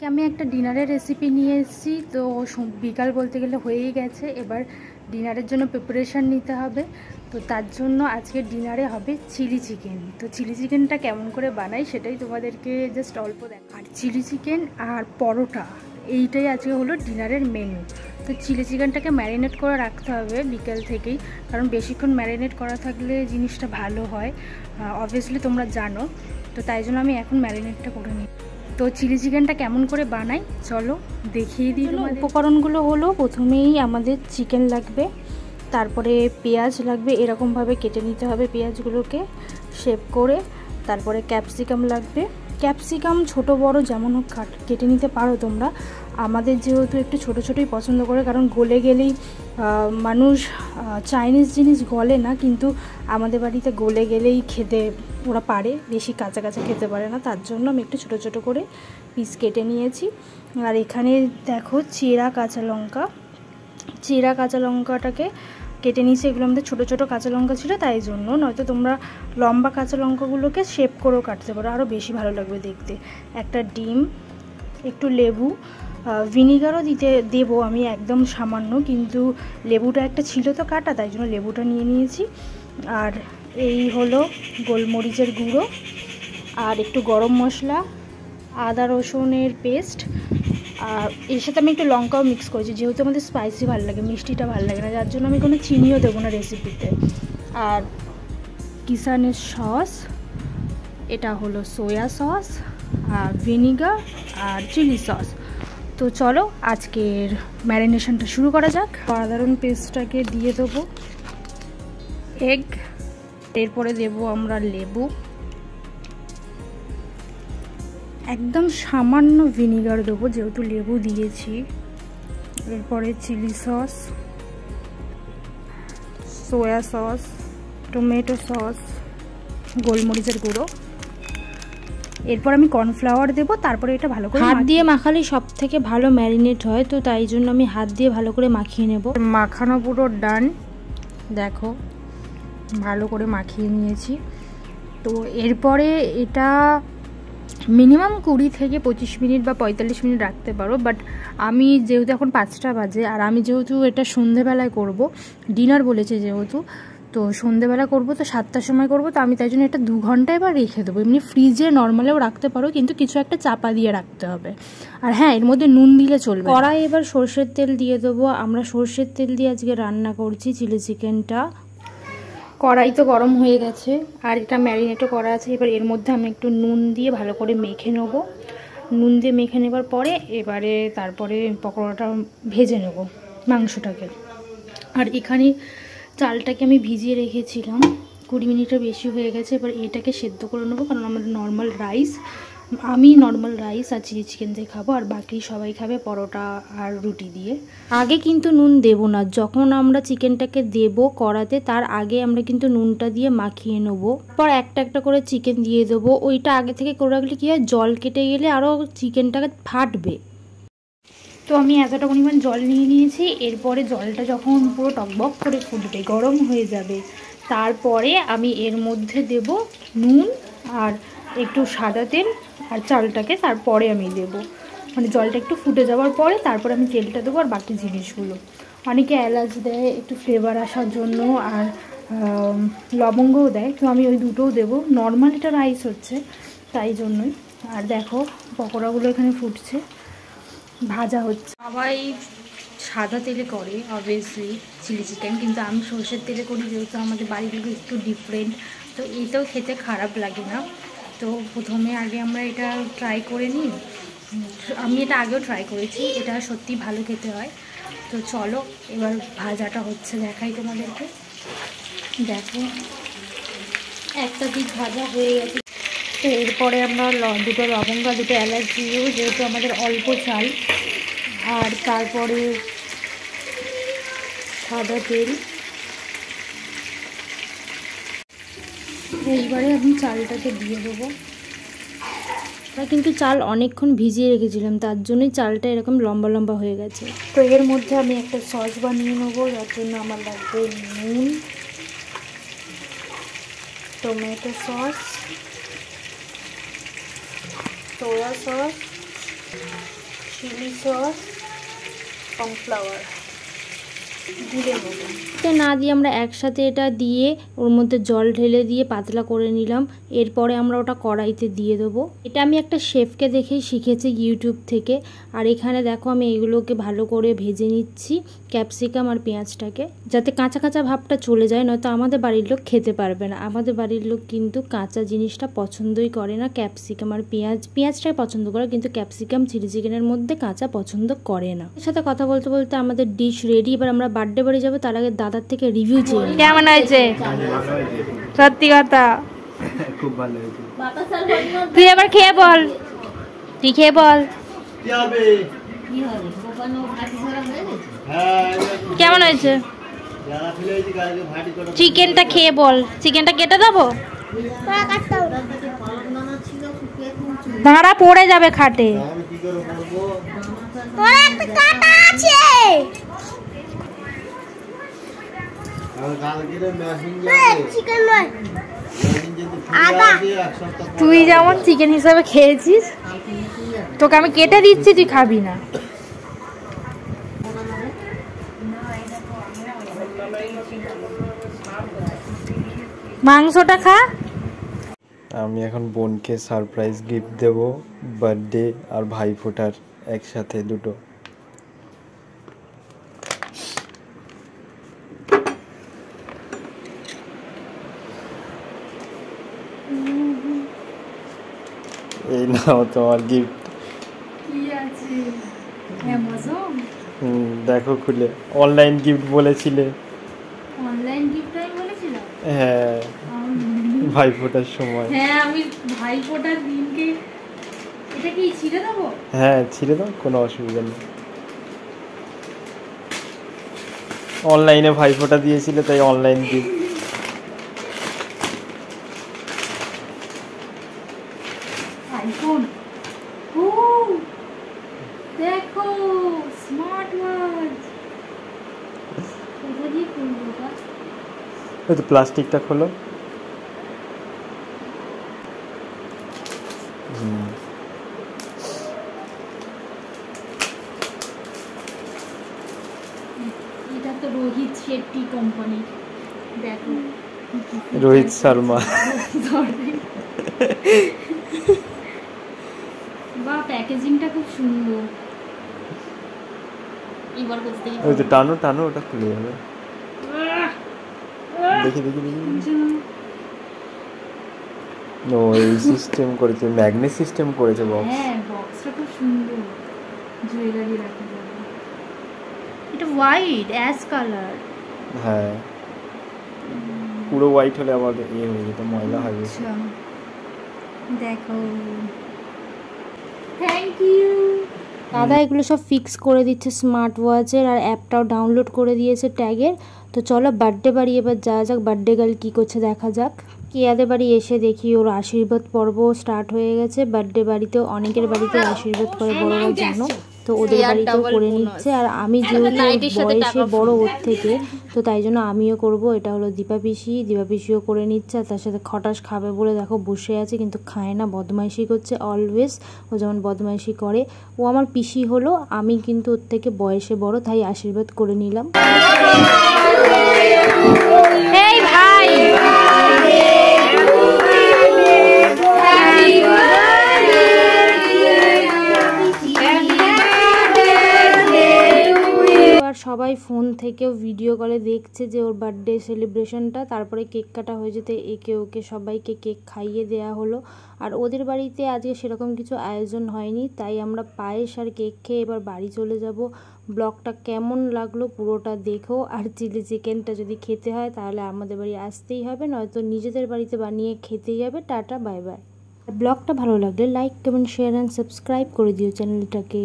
আজকে আমি একটা ডিনারের রেসিপি নিয়ে এসেছি। তো বিকাল বলতে গেলে হয়েই গেছে, এবার ডিনারের জন্য প্রিপারেশান নিতে হবে। তো তার জন্য আজকে ডিনারে হবে চিলি চিকেন। তো চিলি চিকেনটা কেমন করে বানাই সেটাই তোমাদেরকে জাস্ট অল্প দেখ। আর চিলি চিকেন আর পরোটা এইটাই আজকে হলো ডিনারের মেনু। তো চিলি চিকেনটাকে ম্যারিনেট করে রাখতে হবে বিকেল থেকেই, কারণ বেশিক্ষণ ম্যারিনেট করা থাকলে জিনিসটা ভালো হয়, অবভিয়াসলি তোমরা জানো। তো তাই জন্য আমি এখন ম্যারিনেটটা করে নিই। তো চিলি চিকেনটা কেমন করে বানাই চলো দেখিয়ে দিই। উপকরণগুলো হলো, প্রথমেই আমাদের চিকেন লাগবে, তারপরে পেঁয়াজ লাগবে, এরকমভাবে কেটে নিতে হবে পেঁয়াজগুলোকে শেপ করে। তারপরে ক্যাপসিকাম লাগবে, ক্যাপসিকাম ছোট বড় যেমন হোক কেটে নিতে পারো তোমরা। আমাদের যেহেতু একটু ছোট ছোটোই পছন্দ করে, কারণ গলে গেলেই মানুষ চাইনিজ জিনিস গলে না, কিন্তু আমাদের বাড়িতে গলে গেলেই খেতে ওরা পারে, বেশি কাঁচা কাঁচা খেতে পারে না, তার জন্য আমি একটু ছোট ছোট করে পিস কেটে নিয়েছি। আর এখানে দেখো চেরা কাঁচা লঙ্কাটাকে কেটে নিয়েছি। এগুলো আমাদের ছোটো ছোটো কাঁচা লঙ্কা ছিল তাই জন্য, নয়তো তোমরা লম্বা কাঁচা লঙ্কাগুলোকে শেপ করেও কাটতে পারো, আরও বেশি ভালো লাগবে দেখতে। একটা ডিম, একটু লেবু, ভিনিগারও দেবো আমি একদম সামান্য, কিন্তু লেবুটা একটা ছিল তো কাটা, তাই জন্য লেবুটা নিয়ে নিয়েছি। আর এই হলো গোলমরিচের গুঁড়ো, আর একটু গরম মশলা, আদা রসুনের পেস্ট, আর এর সাথে আমি একটু লঙ্কাও মিক্স করেছি, যেহেতু আমাদের স্পাইসি ভালো লাগে, মিষ্টিটা ভালো লাগে না, যার জন্য আমি কোনো চিনিও দেবো না রেসিপিতে। আর কিষানের সস, এটা হলো সোয়া সস, আর ভিনিগার, আর চিলি সস। তো চলো আজকের ম্যারিনেশনটা শুরু করা যাক। সাধারণ পেস্টটাকে দিয়ে দেবো, এগ, এরপরে দেবো আমরা লেবু, একদম সামান্য ভিনিগার দেবো যেহেতু লেবু দিয়েছি। এরপরে chilli sauce, soya sauce, tomato sauce, গোলমরিচের গুঁড়ো, এরপর আমি কর্নফ্লাওয়ার দেবো। তারপরে এটা ভালো করে হাত দিয়ে মাখালে সব থেকে ভালো ম্যারিনেট হয়, তো তাই জন্য আমি হাত দিয়ে ভালো করে মাখিয়ে নেব। মাখানো পুরো ডান, দেখো ভালো করে মাখিয়ে নিয়েছি। তো এরপরে এটা মিনিমাম 20 থেকে 25 মিনিট বা 45 মিনিট রাখতে পারো, বাট আমি যেহেতু এখন 5টা বাজে, আর আমি যেহেতু এটা সন্ধেবেলায় করব, ডিনার বলেছে যেহেতু, তো সন্ধেবেলা করব, তো 7টার সময় করব, তো আমি তাই জন্য এটা 2 ঘন্টা এবার রেখে দেবো। এমনি ফ্রিজে নর্মালেও রাখতে পারো, কিন্তু কিছু একটা চাপা দিয়ে রাখতে হবে। আর হ্যাঁ, এর মধ্যে নুন দিলে চলবে। কড়াই এবার সর্ষের তেল দিয়ে দেবো, আমরা সর্ষের তেল দিয়ে আজকে রান্না করছি চিলি চিকেনটা। কড়াই তো গরম হয়ে গেছে, আর এটা ম্যারিনেটও করা আছে। এবার এর মধ্যে আমি একটু নুন দিয়ে ভালো করে মেখে নেবো। নুন দিয়ে মেখে নেবার পরে এবারে তারপরে পকোড়াটা ভেজে নেব, মাংসটাকে। আর এখানে চালটাকে আমি ভিজিয়ে রেখেছিলাম, 20 মিনিটের বেশি হয়ে গেছে। এবার এটাকে সেদ্ধ করে নেবো, কারণ আমাদের নর্মাল রাইস, আমি নর্মাল রাইস আর চিলি চিকেন দিয়ে খাবো, আর বাকি সবাই খাবে পরোটা আর রুটি দিয়ে। আগে কিন্তু নুন দেবো না, যখন আমরা চিকেনটাকে দেবো কড়াতে তার আগে আমরা কিন্তু নুনটা দিয়ে মাখিয়ে নেবো। পর একটা একটা করে চিকেন দিয়ে দেবো। ওইটা আগে থেকে করে রাখলে কী হয়, জল কেটে গেলে আরও চিকেনটাকে ফাটবে। তো আমি এতটা পরিমাণ জল নিয়ে নিয়েছি। এরপরে জলটা যখন পুরো টকবক করে ফুটবে, গরম হয়ে যাবে, তারপরে আমি এর মধ্যে দেব নুন আর একটু সাদা তেল আর চালটাকে, তারপরে আমি দেব, মানে জলটা একটু ফুটে যাওয়ার পরে তারপরে আমি তেলটা দেবো আর বাকি জিনিসগুলো। অনেকে এলাচ দেয় একটু ফ্লেভার আসার জন্য, আর লবঙ্গও দেয়, তো আমি ওই দুটোও দেবো। নর্মাল এটা রাইস হচ্ছে তাই জন্যই। আর দেখো পকোড়াগুলো এখানে ফুটছে, ভাজা হচ্ছে। সবাই সাদা তেলে করে অবভিয়াসলি চিলি চিকেন, কিন্তু আমি সর্ষের তেলে করি, যেহেতু আমাদের বাড়িগুলো একটু ডিফারেন্ট, তো এটাও খেতে খারাপ লাগে না। তো প্রথমে আগে আমরা এটা ট্রাই করে নিই, আমি এটা আগেও ট্রাই করেছি, এটা সত্যি ভালো খেতে হয়। তো চলো এবার ভাজাটা হচ্ছে দেখাই তোমাদেরকে। দেখো একটা দিক ভাজা হয়ে গেছে। তো এরপরে আমরা দুটো লবঙ্গ, দুটো এলাচ দিয়েও, যেহেতু আমাদের অল্প চাল, আর তারপরে সাদা তেল। এইবারে আমি চালটাকে দিয়ে দেবো। কিন্তু চাল অনেকক্ষণ ভিজিয়ে রেখেছিলাম, তার জন্যই চালটা এরকম লম্বা লম্বা হয়ে গেছে। তো এর মধ্যে আমি একটা সস বানিয়ে নেবো, যার জন্য আমার লাগবে নুন, tomato sauce, soya sauce, chilli sauce, cornflour গুলে নেব। না দিয়ে আমরা একসাথে এটা দিয়ে ওর মধ্যে জল ঢেলে দিয়ে পাতলা করে নিলাম। এরপরে আমরা ওটা কড়াইতে দিয়ে দেবো। এটা আমি একটা শেফকে দেখেই শিখেছি ইউটিউব থেকে। আর এখানে দেখো আমি এগুলোকে ভালো করে ভেজে নিচ্ছি, ক্যাপসিকাম আর পেঁয়াজটাকে, যাতে কাঁচা কাঁচা ভাবটা চলে যায়, নয়তো আমাদের বাড়ির লোক খেতে পারবে না। আমাদের বাড়ির লোক কিন্তু কাঁচা জিনিসটা পছন্দই করে না, ক্যাপসিকাম আর পেঁয়াজটাই পছন্দ করে, কিন্তু ক্যাপসিকাম চিলি চিকেনের মধ্যে কাঁচা পছন্দ করে না। এর সাথে কথা বলতে বলতে আমাদের ডিশ রেডি। এবার আমরা বার্থডে বাড়ি যাবো, তার আগে দাদার থেকে রিভিউ চেয়ে নিই। কেমন হয়েছে? সত্যি কথা খুব ভালো হয়েছে। তুই এবার খেয়ে বল, তুই খেয়ে বল কেমন হয়েছে। চিকেনটা খেয়ে বল। চিকেনটা কেটে দেবো? দাঁড়া, পড়ে যাবে খাটে। তুই যেমন চিকেন হিসাবে খেয়েছিস, তোকে আমি কেটে দিচ্ছি, তুই খাবি না। মাংসটা খা। আমি এখন বোনকে সারপ্রাইজ গিফট দেব, বার্থডে আর ভাইফোঁটার একসাথে দুটো। এই নাও তোমার গিফট। কি আছে? অ্যামাজন? দেখো খুলে। অনলাইন গিফট বলেছিলে। অনলাইন গিফট আমি বলেছিলাম? হ্যাঁ, ভাইফোঁটার সময়। হ্যাঁ, আমি ভাইফোঁটার দিনকে। এটা কি ছিঁড়ে দেবো? হ্যাঁ, ছিঁড়ে দাও, কোনো অসুবিধা নেই। অনলাইনে ভাইফোঁটা দিয়েছিলে, তাই অনলাইন গিফট। আইফোন। ও দেখো, স্মার্ট ওয়াচ। কোথা দিয়ে খুলবো? ওই তো প্লাস্টিকটা খোলো। এটা তো রোহিত শেট্টি কোম্পানি। দেখো, রোহিত শর্মা। বাহ, প্যাকেজিংটা খুব সুন্দর। এবার বুঝতে পারছি। ওই তো টানো টানো, ওটা খুলে যাবে। দেখি দেখি দেখি। ও, এই সিস্টেম করেছে, ম্যাগনেট সিস্টেম করেছে বক্স। হ্যাঁ, বক্সটা খুব সুন্দর, জুয়েলারি রাখা যাবে। এটা হোয়াইট অ্যাশ কালার। হ্যাঁ, পুরো হোয়াইট হলে আবার ইয়ে হয়ে যেত, ময়লা হয়ে যেত। দেখো, থ্যাংক ইউ। দাদা এগুলো সব ফিক্স করে দিচ্ছে স্মার্ট ওয়াচের, আর অ্যাপটাও ডাউনলোড করে দিয়েছে ট্যাগের। তো চলো বার্থডে বাড়ি এবার যাওয়া যাক, বার্থডে গার্ল কী করছে দেখা যাক। কেয়াদের বাড়ি এসে দেখি ওর আশীর্বাদ পর্ব স্টার্ট হয়ে গেছে। বার্থডে বাড়িতেও অনেকের বাড়িতে আশীর্বাদ করে বড়োর জন্য, তো ওদের বাড়িতেও করে নিচ্ছে। আর আমি যেহেতু বয়সে বড় ওর থেকে, তো তাই জন্য আমিও করব। এটা হলো দীপা পিসিও করে নিচ্ছে। আর তার সাথে খটাস খাবে বলে দেখো বসে আছে, কিন্তু খায় না, বদমাইশি করছে অলওয়েজ। ও যেমন বদমাইশি করে, ও আমার পিসি হলো, আমি কিন্তু ওর থেকে বয়সে বড়, তাই আশীর্বাদ করে নিলাম। এই ভাই, সবাই ফোন থেকেও ভিডিও কলে দেখছে যে ওর বার্থডে সেলিব্রেশনটা। তারপরে কেক কাটা হয়ে যেতে একে ওকে সবাইকে কেক খাইয়ে দেওয়া হলো। আর ওদের বাড়িতে আজকে সেরকম কিছু আয়োজন হয়নি, তাই আমরা পায়েস আর কেক খেয়ে এবার বাড়ি চলে যাব। ব্লগটা কেমন লাগলো পুরোটা দেখো। আর চিলি চিকেনটা যদি খেতে হয় তাহলে আমাদের বাড়ি আসতেই হবে, নয়তো নিজেদের বাড়িতে বানিয়ে খেতেই হবে। Tata, bye bye. ব্লগটা ভালো লাগলে like, comment, share and subscribe করে দিও চ্যানেলটাকে।